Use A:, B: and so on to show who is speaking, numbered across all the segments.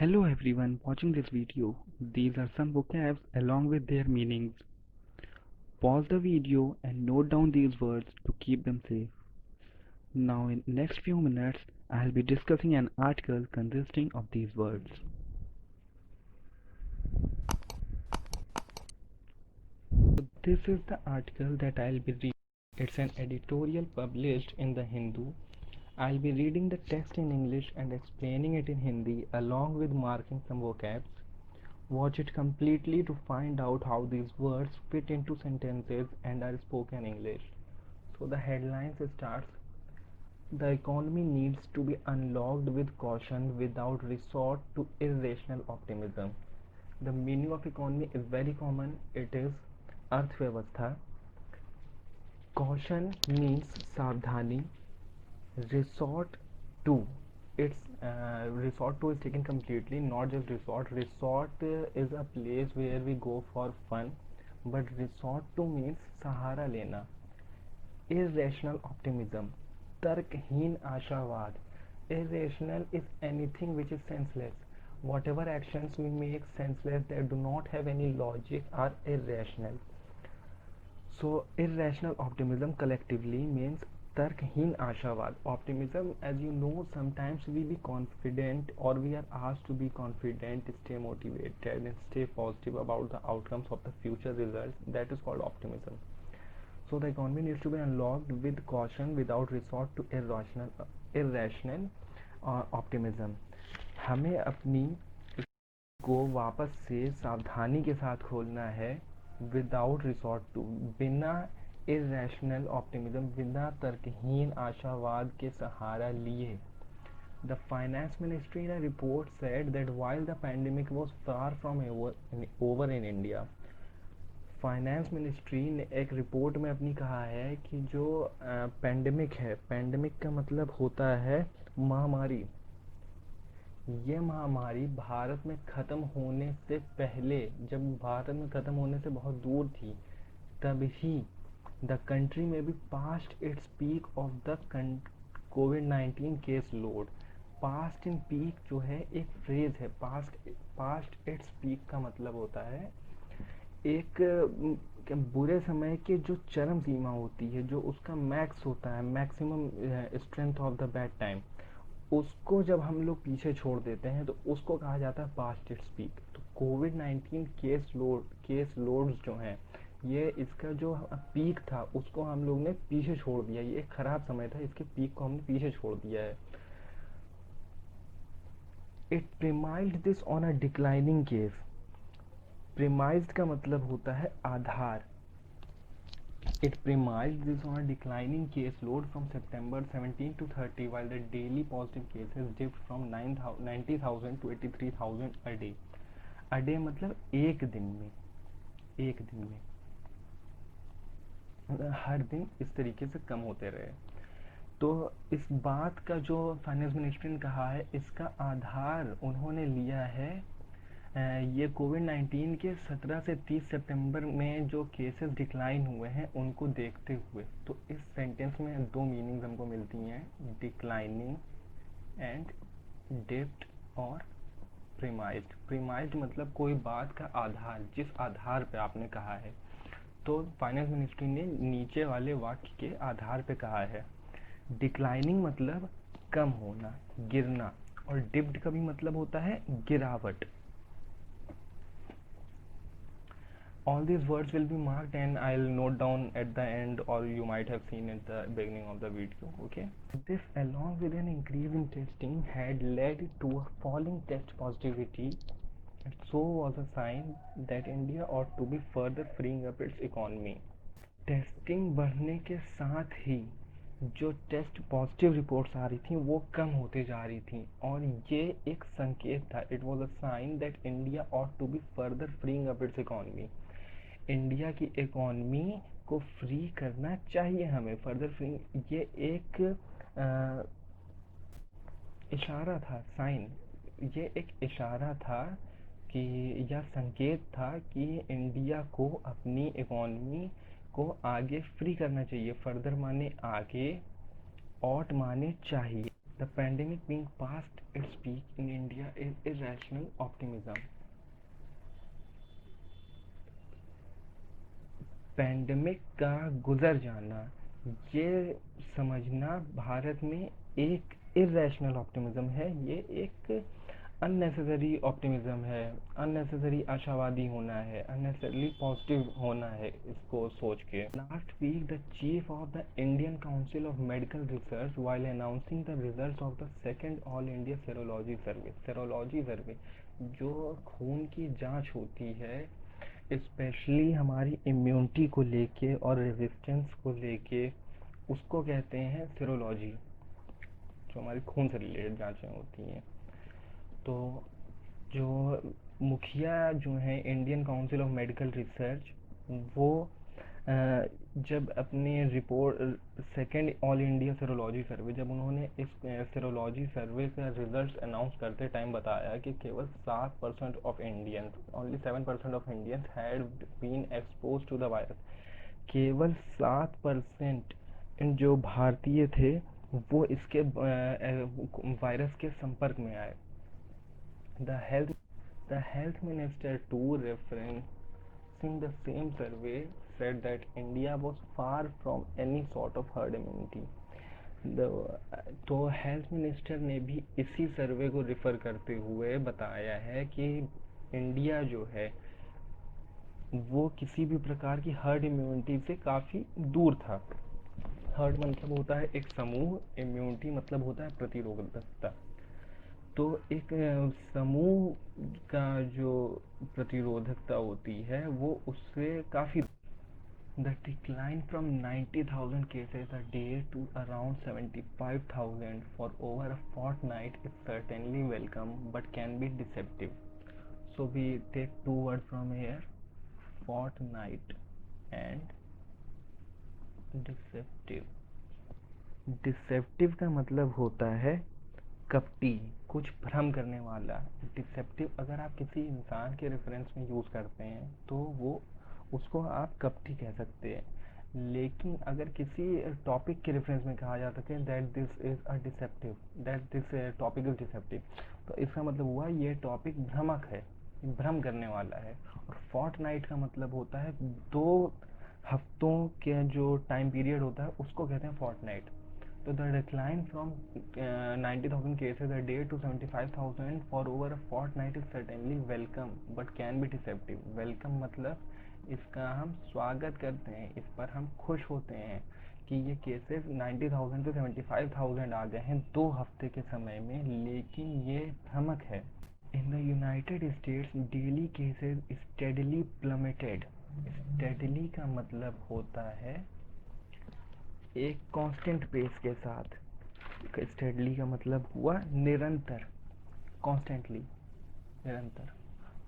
A: Hello everyone watching this video. These are some vocabs along with their meanings. Pause the video and note down these words to keep them safe. Now in next few minutes I'll be discussing an article consisting of these words. This is the article that I'll be reading. It's an editorial published in the Hindu. I'll be reading the text in English and explaining it in Hindi along with marking some vocabs. Watch it completely to find out how these words fit into sentences and are spoken English. So the headlines starts: the economy needs to be unlocked with caution without resort to irrational optimism. The meaning of economy is very common. It is अर्थव्यवस्था. Caution means सावधानी. Resort to, it's resort to is taken completely, not just resort. Resort is a place where we go for fun, but resort to means सहारा लेना. Irrational optimism, तर्कहीन आशावाद. Irrational is anything which is senseless. Whatever actions we make senseless that do not have any logic are irrational. So irrational optimism collectively means tarkहीन आशावाद. Optimism, as you know, sometimes we be confident or we are asked to be confident, stay motivated and stay positive about the outcomes of the future results. That is called optimism. So the economy needs to be unlocked with caution without resort to irrational optimism. हमें अपनी को वापस से सावधानी के साथ खोलना है. विदाउट रिसोर्ट टू, बिना इरेशनल ऑप्टिमिज्म, बिना तर्कहीन आशावाद के सहारा लिए. The finance ministry in a report said that while the pandemic was far from over in India, finance ministry ने एक रिपोर्ट में अपनी कहा है कि जो पैंडेमिक है, पैंडेमिक का मतलब होता है महामारी. ये महामारी भारत में ख़त्म होने से पहले, जब भारत में ख़त्म होने से बहुत दूर थी, तभी द कंट्री में भी past its peak of the covid case load. Past in peak जो है एक फ्रेज है. पास्ट इट्स पीक का मतलब होता है एक बुरे समय के जो चरम सीमा होती है, जो उसका मैक्स होता है, maximum strength of the bad time, उसको जब हम लोग पीछे छोड़ देते हैं तो उसको कहा जाता है पास्ट इट्स पीक. तो कोविड-19 केस लोड्स जो हैं, ये इसका जो पीक था उसको हम लोग ने पीछे छोड़ दिया. ये एक ख़राब समय था, इसके पीक को हमने पीछे छोड़ दिया है. It premised this on a declining case. Premised का मतलब होता है आधार. It premised this on a declining caseload from September 17 to 30, while the daily positive cases dipped from 90,000 to 83,000 a day. A day मतलब एक दिन में, एक दिन में, हर दिन इस तरीके से कम होते रहे. तो इस बात का जो फाइनेंस मिनिस्ट्री ने कहा है, इसका आधार उन्होंने लिया है ये कोविड-19 के 17 से 30 सितंबर में जो केसेस डिक्लाइन हुए हैं उनको देखते हुए. तो इस सेंटेंस में दो मीनिंग्स हमको मिलती हैं, डिक्लाइनिंग एंड डिप्ड और प्रीमाइज्ड. प्रीमाइज्ड मतलब कोई बात का आधार, जिस आधार पे आपने कहा है. तो फाइनेंस मिनिस्ट्री ने नीचे वाले वाक्य के आधार पे कहा है. डिक्लाइनिंग मतलब कम होना, गिरना, और डिप्ड का भी मतलब होता है गिरावट. All these words will be marked and I'll note down at the end, or you might have seen at the beginning of the video. Okay, this along with an increase in testing had led to a falling test positivity, and so was a sign that India ought to be further freeing up its economy. Testing बढ़ने के साथ ही जो test positive reports आ रही थी वो कम होते जा रही थी, और ये एक संकेत था. It was a sign that India ought to be further freeing up its economy. India की इकोनॉमी को फ्री करना चाहिए हमें, फर्दर फ्री. ये एक इशारा था, साइन. ये एक इशारा था कि, या संकेत था कि इंडिया को अपनी इकोनॉमी को आगे फ्री करना चाहिए. फर्दर माने आगे, ऑट माने चाहिए. The pandemic being past its peak in India is irrational optimism. Pandemic का गुजर जाना, ये समझना भारत में एक इरेशनल ऑप्टिमिज्म है, ये एक अननेसेसरी ऑप्टिमिज्म है, अननेसेसरी आशावादी होना है, अननेसेसरली पॉजिटिव होना है इसको सोच के। Last week the chief of the Indian Council of Medical Research while announcing the results of the second all India serology survey जो खून की जांच होती है स्पेशली हमारी इम्यूनिटी को लेके और रेजिस्टेंस को लेके, उसको कहते हैं सेरोलॉजी, जो हमारी खून से रिलेटेड जांचें होती हैं। तो जो मुखिया जो हैं Indian Council of Medical Research, वो जब अपने report second all India serology survey, जब उन्होंने इस सेरोलॉजी सर्वे का रिजल्ट अनाउंस करते टाइम बताया कि केवल 7% of Indians, only 7% of Indians had been exposed to the virus, केवल 7% इन जो भारतीय थे वो इसके वायरस के संपर्क में आए। The health minister to referencing the same survey said that India was far from any sort of herd immunity. तो हेल्थ मिनिस्टर ने भी इसी सर्वे को रिफ़र करते हुए बताया है कि इंडिया जो है वो किसी भी प्रकार की हर्ड इम्यूनिटी से काफ़ी दूर था। हर्ड मतलब होता है एक समूह, इम्यूनिटी मतलब होता है प्रतिरोधकता। तो एक समूह का जो प्रतिरोधकता होती है वो उससे काफ़ी। The decline from 90,000 cases a day to around 75,000 for over a fortnight is certainly welcome but can be deceptive. So we take two words from here, fortnight and deceptive. Deceptive का मतलब होता है कपटी, कुछ भ्रम करने वाला। डिसेप्टिव अगर आप किसी इंसान के रेफरेंस में यूज़ करते हैं तो वो उसको आप कपटी कह सकते हैं। लेकिन अगर किसी टॉपिक के रेफरेंस में कहा जा सके that this is a deceptive, that this topic is deceptive, तो इसका मतलब हुआ ये टॉपिक भ्रामक है, भ्रम करने वाला है। और फोर्टनाइट का मतलब होता है 2 हफ्तों के जो टाइम पीरियड होता है उसको कहते हैं फोर्टनाइट। तो the decline from 90,000 cases a day to 75,000 for over a fortnight is certainly welcome but can be deceptive. Welcome मतलब इसका हम स्वागत करते हैं, इस पर हम खुश होते हैं कि ये केसेस 90,000 से 75,000 आ गए हैं 2 हफ्ते के समय में, लेकिन ये भ्रामक है। In the United States, daily cases steadily plummeted. Steadily का मतलब होता है एक कांस्टेंट पेस के साथ। स्टेडली का मतलब हुआ निरंतर, कॉन्स्टेंटली, निरंतर।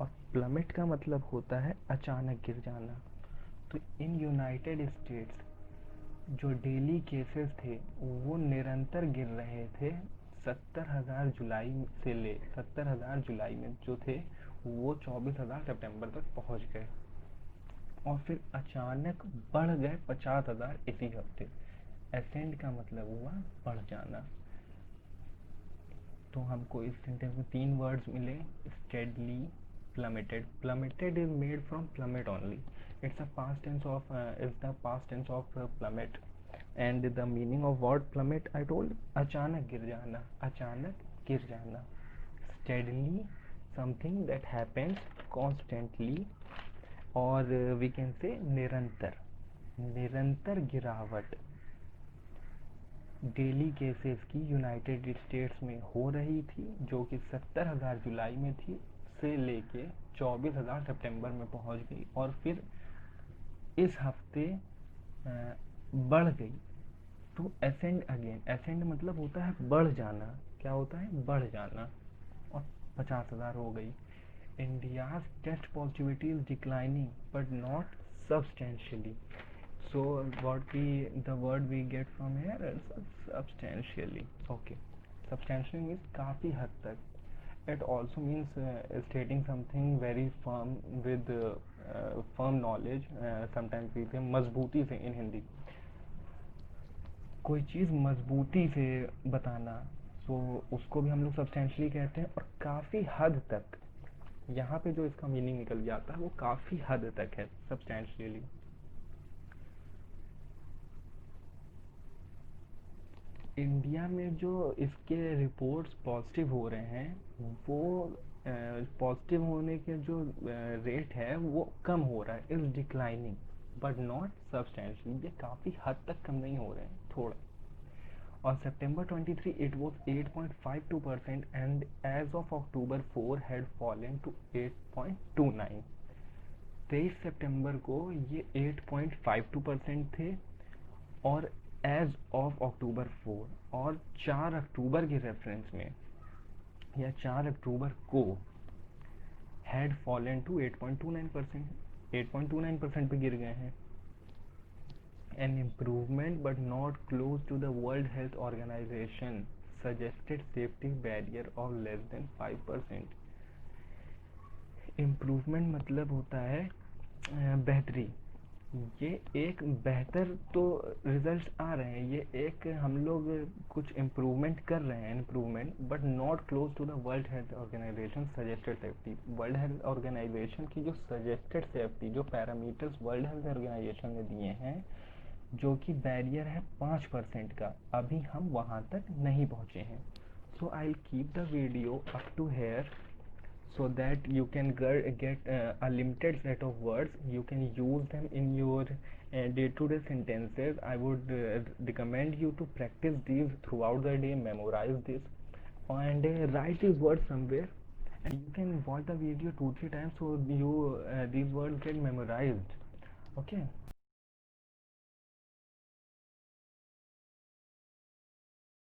A: और प्लमेट का मतलब होता है अचानक गिर जाना। तो इन यूनाइटेड स्टेट्स जो डेली केसेस थे वो निरंतर गिर रहे थे। 70,000 जुलाई से ले 70,000 जुलाई में जो थे वो 24,000 सितंबर तक पहुंच गए और फिर अचानक बढ़ गए 50,000 इसी हफ्ते। एसेंड का मतलब हुआ बढ़ जाना। तो हमको इस सेंटेंस में 3 वर्ड्स मिले, steadily, plummeted. Plummeted is made from plummet only, it's a past tense of is the past tense of plummet and the meaning of word plummet I told अचानक गिर जाना, अचानक गिर जाना। Steadily something that happens constantly, और we can say निरंतर, निरंतर गिरावट डेली केसेस की यूनाइटेड स्टेट्स में हो रही थी जो कि 70,000 जुलाई में थी से लेके 24,000 सितंबर में पहुंच गई और फिर इस हफ्ते बढ़ गई। तो एसेंड अगेन, एसेंड मतलब होता है बढ़ जाना। क्या होता है? बढ़ जाना। और 50,000 हो गई। India's test positivity is declining but not substantially. So the word we get from here is substantially. Okay, substantially means काफ़ी हद तक. It also means stating something very firm with firm knowledge. Sometimes we say मजबूती से in Hindi, कोई चीज़ मजबूती से बताना, सो उसको भी हम लोग सब्सटेंशियली कहते हैं। और काफ़ी हद तक यहाँ पे जो इसका मीनिंग निकल के आता है वो काफ़ी हद तक है सब्सटेंशियली। इंडिया में जो इसके रिपोर्ट्स पॉजिटिव हो रहे हैं वो पॉजिटिव होने के जो रेट है वो कम हो रहा है, is declining but not substantially. ये काफ़ी हद तक कम नहीं हो रहे हैं, थोड़ा। On September 23, it was 8.52% and as of October 4 had fallen to 8.29। 23 सितंबर को ये 8.52% थे और एज ऑफ अक्टूबर 4 और 4 अक्टूबर के रेफरेंस में या 4 अक्टूबर को हैड फॉलन टू 8.29%। 8.29% पे गिर गए हैं। An improvement but not close to the World Health Organization suggested safety barrier of less than 5%। Improvement मतलब होता है बेहतरी। ये एक बेहतर तो रिजल्ट्स आ रहे हैं, ये एक हम लोग कुछ इम्प्रूवमेंट कर रहे हैं, improvement but not close to the World Health Organization suggested safety. World Health Organization की जो सजेस्टेड सेफ्टी, जो पैरामीटर्स वर्ल्ड हेल्थ ऑर्गेनाइजेशन ने दिए हैं, जो कि बैरियर है 5% का, अभी हम वहाँ तक नहीं पहुँचे हैं। So I will keep the video up to here so that you can get a limited set of words. You can use them in your day-to-day sentences. I would recommend you to practice these throughout the day, memorize this, and write these words somewhere. And you can watch the video 2-3 times so you these words get memorized. Okay.